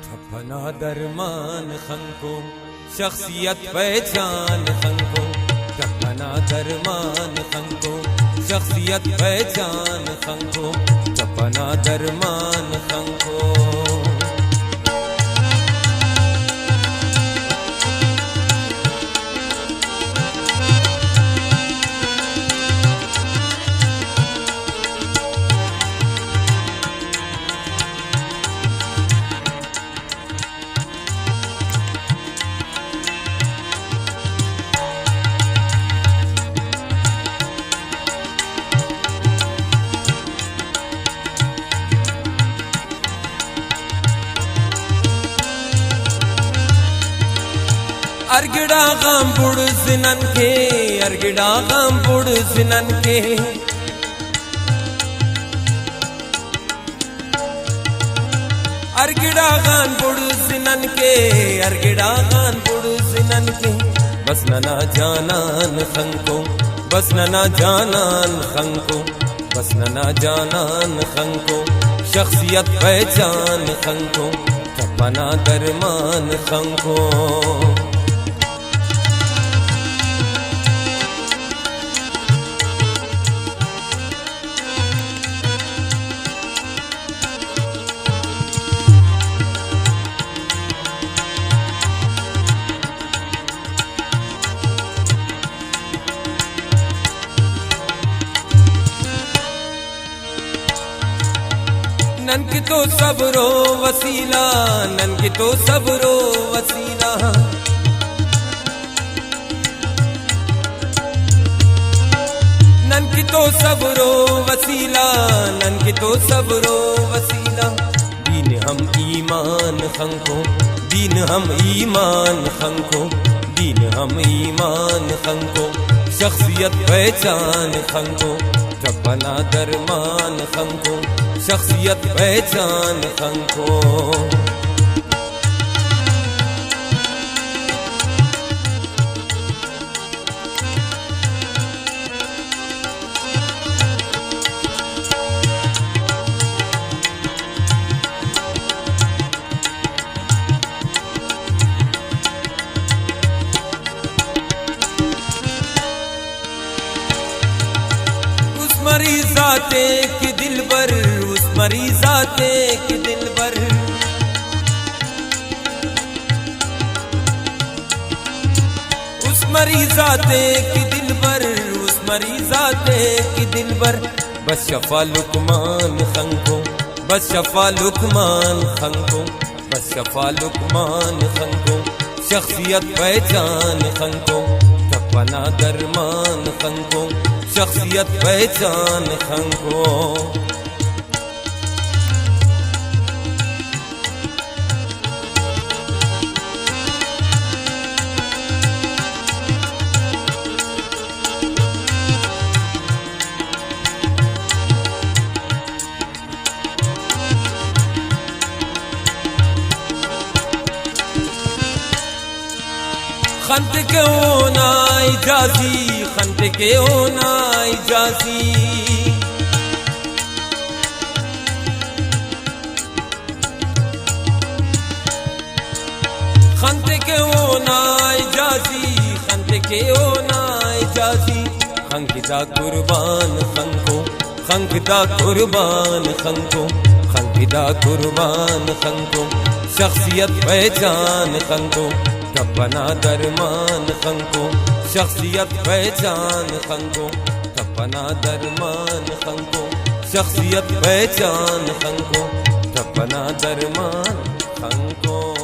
फना दरमान खंको शख्सियत पहचान खंको, फना दरमान खंको शख्सियत पहचान खंको, फना दरमान खंको। अर्गड़ा गाम बुड़ जिनन के, अर्गड़ा गाम बुड़ जिनन के, अर्गड़ा गान बुड़ जिनन के, अर्गड़ा गान बुड़ जिनन के। बस नना जानान खंको, बस नना जानान खंको, बस नना जानान खंको शख्सियत पहचान खंको, फना दरमान खंको। नन की तो सबरो वसीला, नन की तो सबरो वसीला, नन की तो सबरो वसीला, नन की तो सबरो वसीला। दीन हम ईमान खंको, दीन हम ईमान खंको, दीन हम ईमान खंको शख्सियत पहचान खंको, फना दरमान खंको शख्सियत पहचान खंको। उस मरीज़ाते के दिल पर, उस मरीज़ाते के दिल पर, उस मरीज़ाते के दिल पर, उस मरीज़ाते के दिल पर। बस शफा लुकमान खंको, बस शफा लुकमान खंको, बस शफा लुकमान खंको शख्सियत पहचान खंको, फना दरमान खंको शख्सियत पहचान खंको। खंत के होना इजाजी, खंत के होना इजाजी, खंत के होना इजाजी, खंत के होना इजाजी। खंकिता कुर्बान खंको, खंकिता कुर्बान खंको, खंकिता कुर्बान खंको शख्सियत पहचान खंको, फना दरमान खंको शख्सियत पहचान खंको, फना दरमान खंको शख्सियत पहचान खंको, फना दरमान खंको।